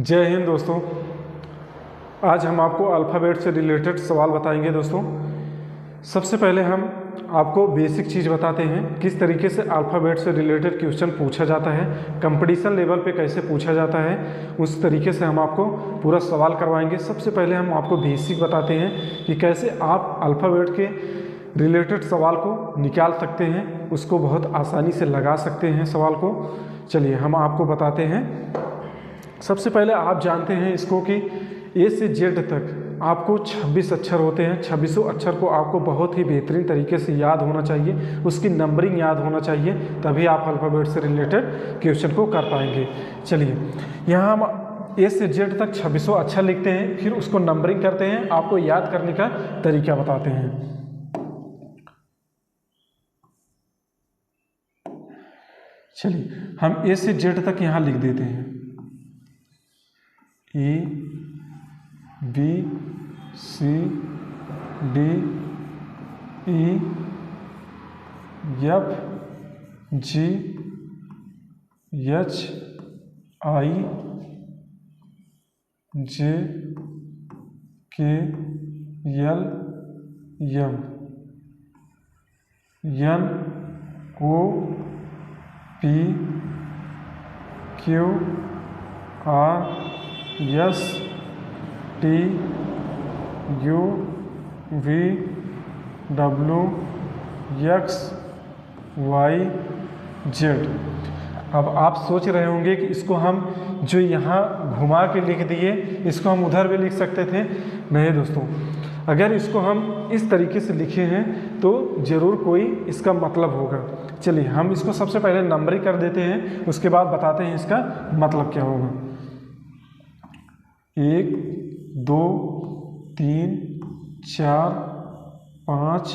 जय हिंद दोस्तों। आज हम आपको अल्फ़ाबेट से रिलेटेड सवाल बताएंगे दोस्तों। सबसे पहले हम आपको बेसिक चीज़ बताते हैं किस तरीके से अल्फ़ाबेट से रिलेटेड क्वेश्चन पूछा जाता है, कंपटीशन लेवल पे कैसे पूछा जाता है, उस तरीके से हम आपको पूरा सवाल करवाएंगे। सबसे पहले हम आपको बेसिक बताते हैं कि कैसे आप अल्फ़ाबेट के रिलेटेड सवाल को निकाल सकते हैं, उसको बहुत आसानी से लगा सकते हैं सवाल को। चलिए हम आपको बताते हैं। सबसे पहले आप जानते हैं इसको कि ए से जेड तक आपको 26 अक्षर होते हैं। 26 अक्षर को आपको बहुत ही बेहतरीन तरीके से याद होना चाहिए, उसकी नंबरिंग याद होना चाहिए, तभी आप अल्फ़ाबेट से रिलेटेड क्वेश्चन को कर पाएंगे। चलिए यहाँ हम ए से जेड तक 26 अक्षर लिखते हैं, फिर उसको नंबरिंग करते हैं, आपको याद करने का तरीका बताते हैं। चलिए हम ए से जेड तक यहाँ लिख देते हैं। A B C D E F G H I J K L M N O P Q R S T U V W X Y Z. अब आप सोच रहे होंगे कि इसको हम जो यहाँ घुमा के लिख दिए, इसको हम उधर भी लिख सकते थे। नहीं दोस्तों, अगर इसको हम इस तरीके से लिखे हैं तो ज़रूर कोई इसका मतलब होगा। चलिए हम इसको सबसे पहले नंबरिंग कर देते हैं, उसके बाद बताते हैं इसका मतलब क्या होगा। 1 2 3 4 5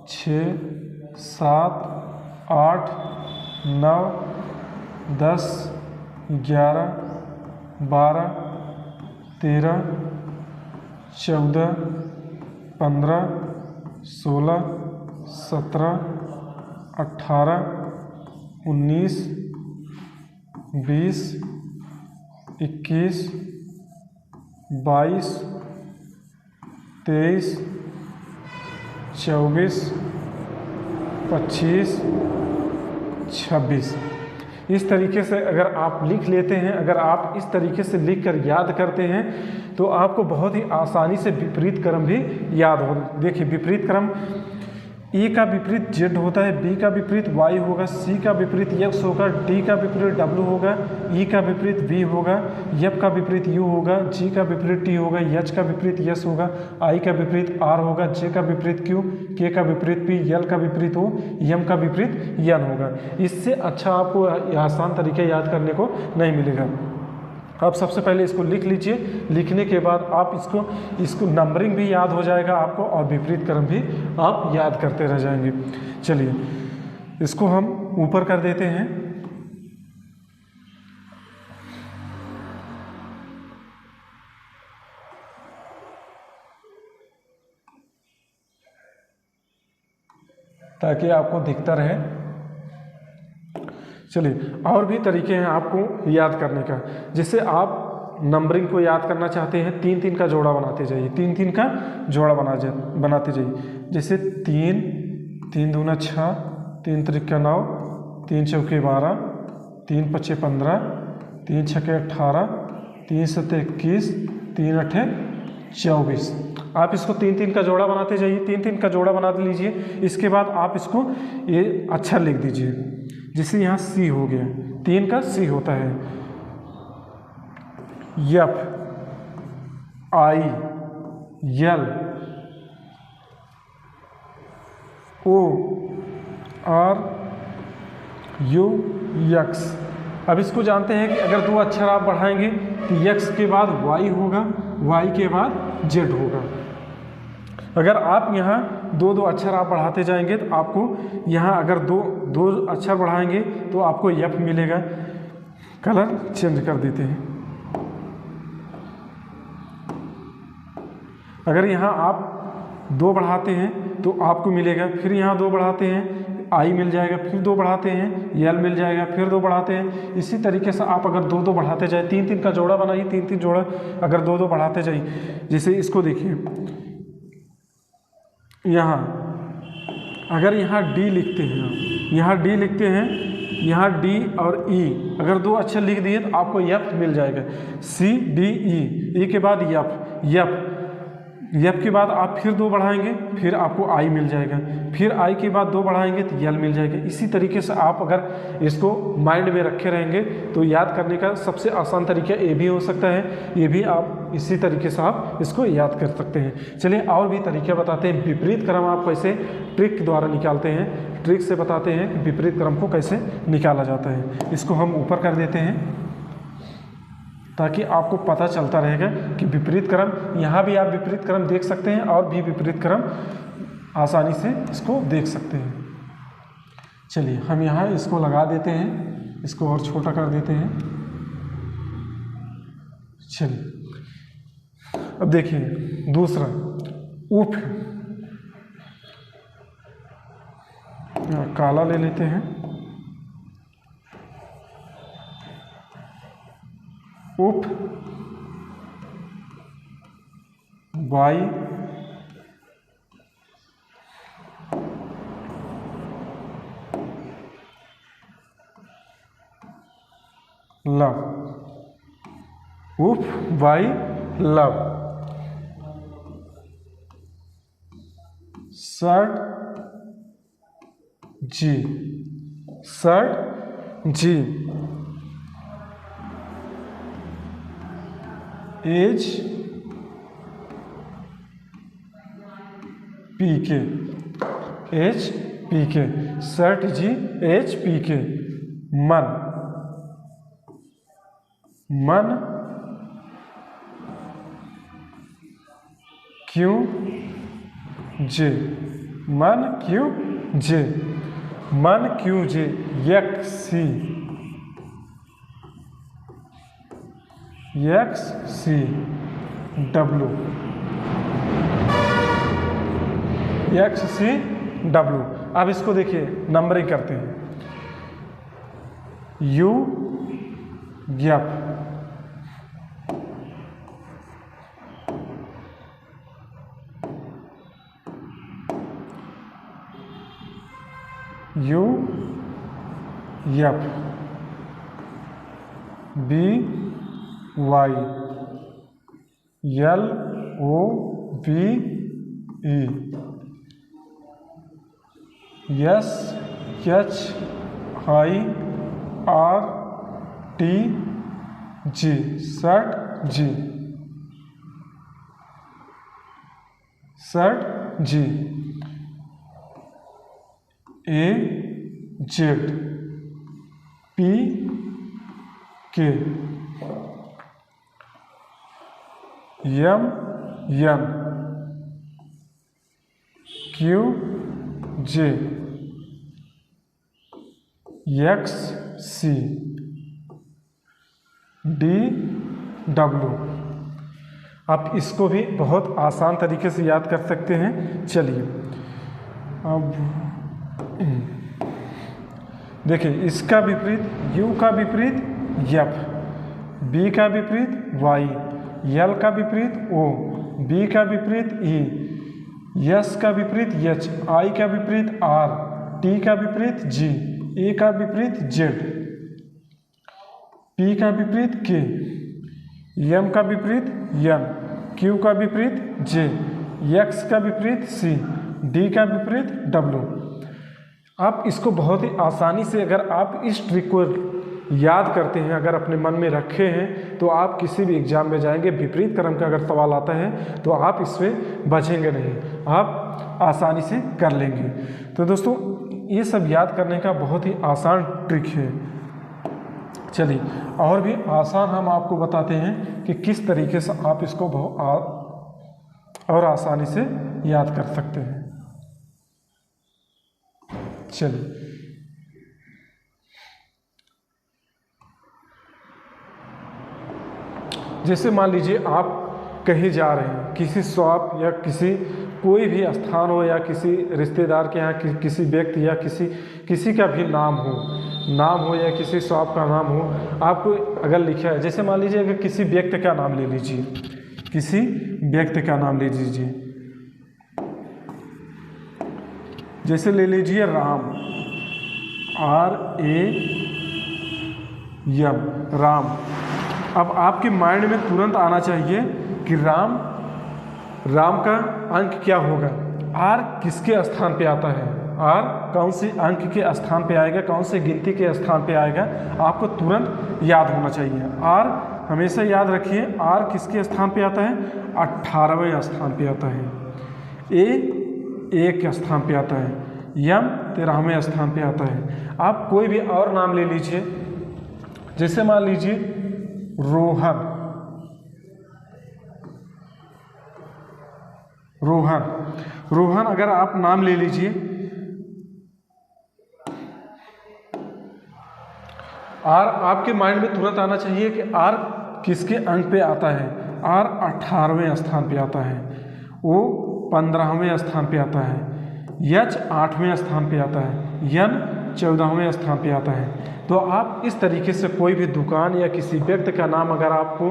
6 7 8 9 10 11 12 13 14 15 16 17 18 19 20 21 22 23 24 25 26। इस तरीके से अगर आप लिख लेते हैं, अगर आप इस तरीके से लिख कर याद करते हैं तो आपको बहुत ही आसानी से विपरीत क्रम भी याद हो। देखिए विपरीत क्रम, ए का विपरीत जेड होता है, बी का विपरीत वाई होगा, सी का विपरीत एक्स होगा, डी का विपरीत डब्ल्यू होगा, ई का विपरीत वी होगा, एफ का विपरीत यू होगा, जी का विपरीत टी होगा, एच का विपरीत यस होगा, आई का विपरीत आर होगा, जे का विपरीत क्यू, के का विपरीत पी, एल का विपरीत ओ, एम का विपरीत एन होगा। इससे अच्छा आपको आसान तरीके याद करने को नहीं मिलेगा। आप सबसे पहले इसको लिख लीजिए, लिखने के बाद आप इसको नंबरिंग भी याद हो जाएगा आपको और विपरीत क्रम भी आप याद करते रह जाएंगे। चलिए इसको हम ऊपर कर देते हैं। ताकि आपको दिखता रहे। चलिए और भी तरीके हैं आपको याद करने का। जैसे आप नंबरिंग को याद करना चाहते हैं, 3 3 का जोड़ा बनाते जाइए, 3 3 का जोड़ा बनाते जाइए। जैसे 3 3 दूना 6, 3 त्रिका 9, 3 चौके 12, 3 पचे 15, 3 छके 18, 3 सते 21, 3 अठे 24। आप इसको 3 3 का जोड़ा बनाते जाइए, 3 3 का जोड़ा बना लीजिए। इसके बाद आप इसको ये अक्षर लिख दीजिए। जैसे यहाँ सी हो गया, 3 का सी होता है, F I L O R U X. अब इसको जानते हैं कि अगर 2 अक्षर आप बढ़ाएंगे तो एक्स के बाद वाई होगा, वाई के बाद जेड होगा। अगर आप यहाँ 2 2 अक्षर आप बढ़ाते जाएंगे तो आपको यहाँ अगर 2 2 अक्षर बढ़ाएंगे तो आपको एफ मिलेगा। कलर चेंज कर देते हैं। अगर यहाँ आप 2 बढ़ाते हैं तो आपको मिलेगा, फिर यहाँ 2 बढ़ाते हैं आई मिल जाएगा, फिर 2 बढ़ाते हैं यल मिल जाएगा, फिर 2 बढ़ाते हैं। इसी तरीके से आप अगर 2-2 बढ़ाते जाए, 3-3 का जोड़ा बनाइए, 3-3 जोड़ा अगर 2-2 बढ़ाते जाइए। जैसे इसको देखिए, यहाँ अगर यहाँ डी लिखते हैं, यहाँ डी लिखते हैं, यहाँ डी और ई अगर 2 अक्षर लिख दिए तो आपको यफ मिल जाएगा। सी डी ई के बाद यफ, यफ के बाद आप फिर 2 बढ़ाएंगे, फिर आपको आई मिल जाएगा, फिर आई के बाद 2 बढ़ाएंगे तो यल मिल जाएगा। इसी तरीके से आप अगर इसको माइंड में रखे रहेंगे तो याद करने का सबसे आसान तरीका ये भी हो सकता है। ये भी आप इसी तरीके से आप इसको याद कर सकते हैं। चलिए और भी तरीके बताते हैं। विपरीत क्रम आप कैसे ट्रिक द्वारा निकालते हैं, ट्रिक से बताते हैं कि विपरीत क्रम को कैसे निकाला जाता है। इसको हम ऊपर कर देते हैं ताकि आपको पता चलता रहेगा कि विपरीत क्रम, यहाँ भी आप विपरीत क्रम देख सकते हैं और भी विपरीत क्रम आसानी से इसको देख सकते हैं। चलिए हम यहाँ इसको लगा देते हैं, इसको और छोटा कर देते हैं। चलिए अब देखिए दूसरा उफ, काला ले लेते हैं, उप वाई लव, उफ Y love, shirt G, shirt जी, एच पी के, एच पी के, शर्ट जी एच पी के, मन, मन क्यों जे, मन क्यों जे, मन क्यों जे, यक C, X C W, X C W. अब इसको देखिए नंबरिंग करते हैं। यू यप, यू यप, B Y, L O B E, S H I R T G, shirt G, shirt G, A Z P K, M N Q J, X C D W. आप इसको भी बहुत आसान तरीके से याद कर सकते हैं। चलिए अब देखिए, इसका विपरीत यू का विपरीत यफ, बी का विपरीत वाई, एल का विपरीत ओ, बी का विपरीत ई, एस का विपरीत एच, आई का विपरीत आर, टी का विपरीत जी, ए का विपरीत जेड, पी का विपरीत के, एम का विपरीत एन, क्यू का विपरीत जे, एक्स का विपरीत सी, डी का विपरीत डब्लू। आप इसको बहुत ही आसानी से अगर आप इस ट्रिक को याद करते हैं, अगर अपने मन में रखे हैं, तो आप किसी भी एग्जाम में जाएंगे, विपरीत क्रम का अगर सवाल आता है तो आप इससे बचेंगे नहीं, आप आसानी से कर लेंगे। तो दोस्तों ये सब याद करने का बहुत ही आसान ट्रिक है। चलिए और भी आसान हम आपको बताते हैं कि किस तरीके से आप इसको और आसानी से याद कर सकते हैं। चलिए जैसे मान लीजिए आप कहीं जा रहे हैं, किसी शॉप या किसी कोई भी स्थान हो या किसी रिश्तेदार के यहाँ किसी व्यक्ति या किसी का भी नाम हो या किसी शॉप का नाम हो, आपको अगर लिखा है, जैसे मान लीजिए अगर किसी व्यक्ति का नाम ले लीजिए, किसी व्यक्ति का नाम ले लीजिए, जैसे ले लीजिए राम, RAM, राम। अब आपके माइंड में तुरंत आना चाहिए कि राम का अंक क्या होगा, R किसके स्थान पे आता है, R कौन से अंक के स्थान पे आएगा, कौन से गिनती के स्थान पे आएगा, आपको तुरंत याद होना चाहिए। R हमेशा याद रखिए, R किसके स्थान पे आता है, 18वें स्थान पे आता है। A 1 स्थान पे आता है, M 13वें स्थान पे आता है। आप कोई भी और नाम ले लीजिए, जैसे मान लीजिए रोहन अगर आप नाम ले लीजिए, R आपके माइंड में तुरंत आना चाहिए कि R किसके अंक पे आता है, R 18वें स्थान पे आता है, O 15वें स्थान पे आता है, H 8वें स्थान पे आता है, N 14वें स्थान पे आता है। तो आप इस तरीके से कोई भी दुकान या किसी व्यक्ति का नाम अगर आपको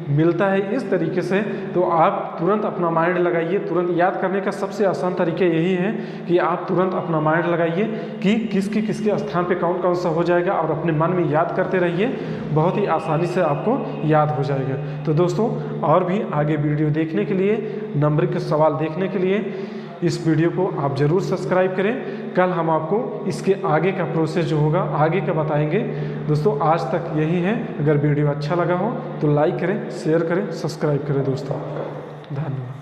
मिलता है इस तरीके से, तो आप तुरंत अपना माइंड लगाइए। तुरंत याद करने का सबसे आसान तरीका यही है कि आप तुरंत अपना माइंड लगाइए कि किसके स्थान पे कौन कौन सा हो जाएगा, और अपने मन में याद करते रहिए, बहुत ही आसानी से आपको याद हो जाएगा। तो दोस्तों, और भी आगे वीडियो देखने के लिए, नंबर के सवाल देखने के लिए इस वीडियो को आप ज़रूर सब्सक्राइब करें। कल हम आपको इसके आगे का प्रोसेस जो होगा आगे का बताएंगे। दोस्तों, आज तक यही है। अगर वीडियो अच्छा लगा हो तो लाइक करें, शेयर करें, सब्सक्राइब करें दोस्तों। धन्यवाद।